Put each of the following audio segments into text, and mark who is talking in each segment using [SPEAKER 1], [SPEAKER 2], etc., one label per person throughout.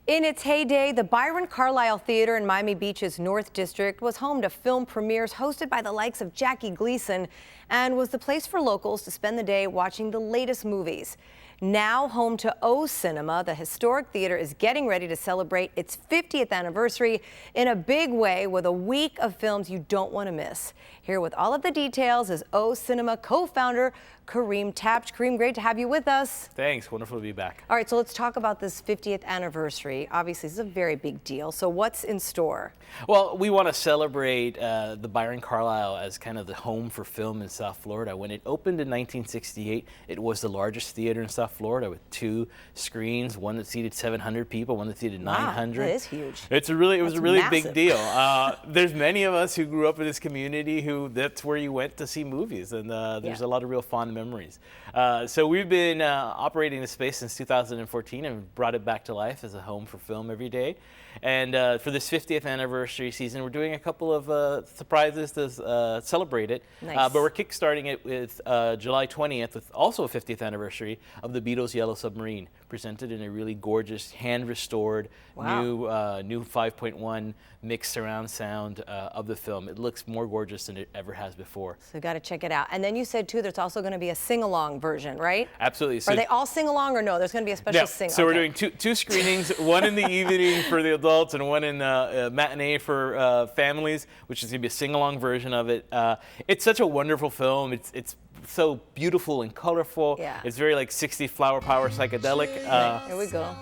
[SPEAKER 1] In its heyday, the Byron Carlyle Theater in Miami Beach's North District was home to film premieres hosted by the likes of Jackie Gleason and was the place for locals to spend the day watching the latest movies. Now home to O Cinema, the historic theater is getting ready to celebrate its 50th anniversary in a big way with a week of films you don't want to miss. Here with all of the details is O Cinema co-founder Kareem Tabsch. Kareem, great to have you with us.
[SPEAKER 2] Thanks, wonderful to be back.
[SPEAKER 1] All right, so let's talk about this 50th anniversary. Obviously, this is a very big deal. So what's in store?
[SPEAKER 2] Well, we want to celebrate the Byron Carlyle as kind of the home for film in South Florida. When it opened in 1968, it was the largest theater in South Florida with 2 screens, one that seated 700 people, one that seated 900.
[SPEAKER 1] That is huge.
[SPEAKER 2] It was a really
[SPEAKER 1] massive.
[SPEAKER 2] big deal. There's many of us who grew up in this community who that's where you went to see movies, and there's a lot of real fond memories. So we've been operating the space since 2014 and brought it back to life as a home for film every day. And for this 50th anniversary season, we're doing a couple of surprises to celebrate it.
[SPEAKER 1] Nice.
[SPEAKER 2] But we're kickstarting it with July 20th, with also a 50th anniversary of the Beatles' Yellow Submarine, presented in a really gorgeous, hand-restored, new 5.1 mixed surround sound of the film. It looks more gorgeous than it ever has before.
[SPEAKER 1] So you got to check it out. And then you said, too, there's also going to be a sing-along version, right?
[SPEAKER 2] Absolutely. So
[SPEAKER 1] are they all sing-along or no? There's going to be a special sing-along.
[SPEAKER 2] So we're doing two screenings, one in the evening for the adults and one in matinee for families, which is going to be a sing-along version of it. It's such a wonderful film. It's so beautiful and colorful.
[SPEAKER 1] Yeah.
[SPEAKER 2] It's very like 60s flower power psychedelic.
[SPEAKER 1] Here we go.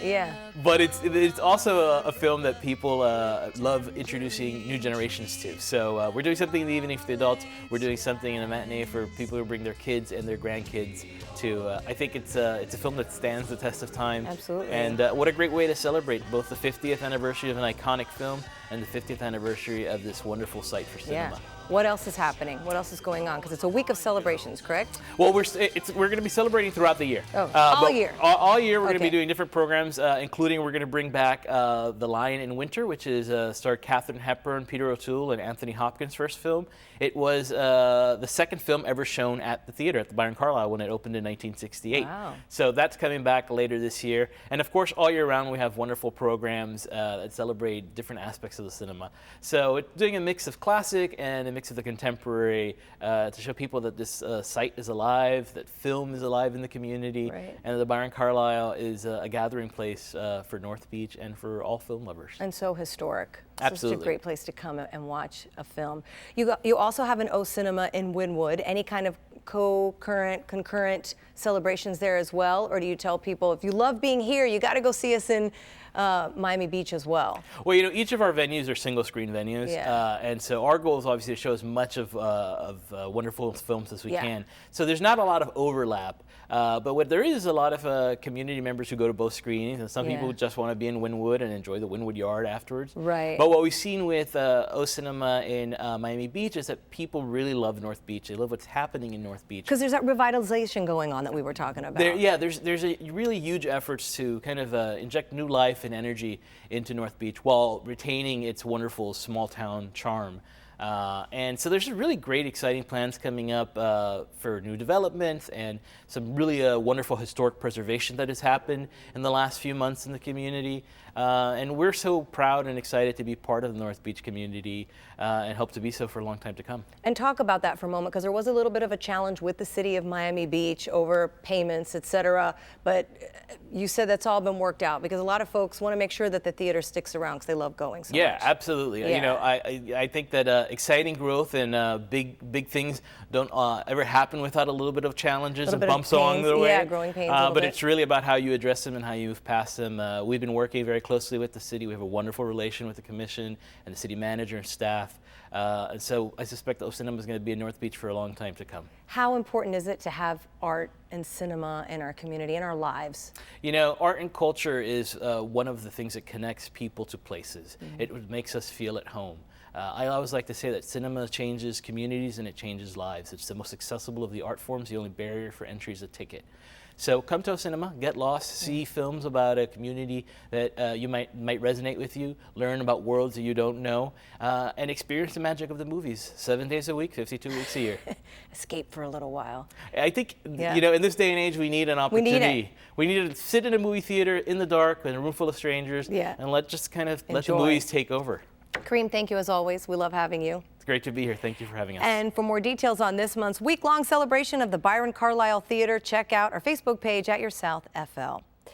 [SPEAKER 1] Yeah.
[SPEAKER 2] But it's also a film that people love introducing new generations to. So we're doing something in the evening for the adults. We're doing something in a matinee for people who bring their kids and their grandkids to. I think it's a film that stands the test of time.
[SPEAKER 1] Absolutely.
[SPEAKER 2] And what a great way to celebrate both the 50th anniversary of an iconic film and the 50th anniversary of this wonderful site for cinema.
[SPEAKER 1] Yeah. What else is happening? What else is going on? Because it's a week of celebrations, correct?
[SPEAKER 2] Well, we're going to be celebrating throughout the year.
[SPEAKER 1] Oh, all year.
[SPEAKER 2] All year we're going to be doing different programs, including we're going to bring back The Lion in Winter, which is starred Katharine Hepburn, Peter O'Toole, and Anthony Hopkins' first film. It was the second film ever shown at the theater, at the Byron Carlyle, when it opened in 1968.
[SPEAKER 1] Wow.
[SPEAKER 2] So that's coming back later this year. And of course, all year round we have wonderful programs that celebrate different aspects of the cinema. So it's doing a mix of classic and a mix of the contemporary to show people that this site is alive, that film is alive in the community,
[SPEAKER 1] right,
[SPEAKER 2] and that the Byron Carlyle is a gathering place for North Beach and for all film lovers.
[SPEAKER 1] And so historic.
[SPEAKER 2] Absolutely.
[SPEAKER 1] Such a great place to come and watch a film. You also have an O Cinema in Wynwood. Any kind of concurrent celebrations there as well? Or do you tell people, if you love being here, you got to go see us in Miami Beach as well?
[SPEAKER 2] Well, you know, each of our venues are single screen venues.
[SPEAKER 1] Yeah.
[SPEAKER 2] And so our goal is obviously to show as much of wonderful films as we can. So there's not a lot of overlap. But what there is a lot of community members who go to both screenings, and some people just want to be in Wynwood and enjoy the Wynwood Yard afterwards.
[SPEAKER 1] Right.
[SPEAKER 2] But what we've seen with O Cinema in Miami Beach is that people really love North Beach. They love what's happening in North Beach.
[SPEAKER 1] Because there's that revitalization going on that we were talking about.
[SPEAKER 2] There's a really huge efforts to kind of inject new life and energy into North Beach while retaining its wonderful small town charm. And so there's really great, exciting plans coming up for new development and some really wonderful historic preservation that has happened in the last few months in the community. And we're so proud and excited to be part of the North Beach community and hope to be so for a long time to come.
[SPEAKER 1] And talk about that for a moment, because there was a little bit of a challenge with the city of Miami Beach over payments, et cetera. But you said that's all been worked out, because a lot of folks want to make sure that the theater sticks around because they love going so much.
[SPEAKER 2] Yeah, absolutely.
[SPEAKER 1] Yeah.
[SPEAKER 2] You know, I think that exciting growth and big things don't ever happen without a little bit of challenges and bumps along the way.
[SPEAKER 1] Yeah, growing pains a little
[SPEAKER 2] but
[SPEAKER 1] bit.
[SPEAKER 2] it's really about how you address them and how you move past them. We've been working very closely with the city. We have a wonderful relation with the commission and the city manager and staff. And so I suspect that cinema is going to be in North Beach for a long time to come.
[SPEAKER 1] How important is it to have art and cinema in our community, in our lives?
[SPEAKER 2] You know, art and culture is one of the things that connects people to places. Mm-hmm. It makes us feel at home. I always like to say that cinema changes communities and it changes lives. It's the most accessible of the art forms. The only barrier for entry is a ticket. So come to a cinema, get lost, see films about a community that you might resonate with you, learn about worlds that you don't know, and experience the magic of the movies. 7 days a week, 52 weeks a year.
[SPEAKER 1] Escape for a little while.
[SPEAKER 2] I think, you know, in this day and age, we need an opportunity. We need to sit in a movie theater in the dark in a room full of strangers and let the movies take over.
[SPEAKER 1] Kareem, thank you as always. We love having you.
[SPEAKER 2] It's great to be here. Thank you for having us.
[SPEAKER 1] And for more details on this month's week-long celebration of the Byron Carlyle Theater, check out our Facebook page at Your South FL.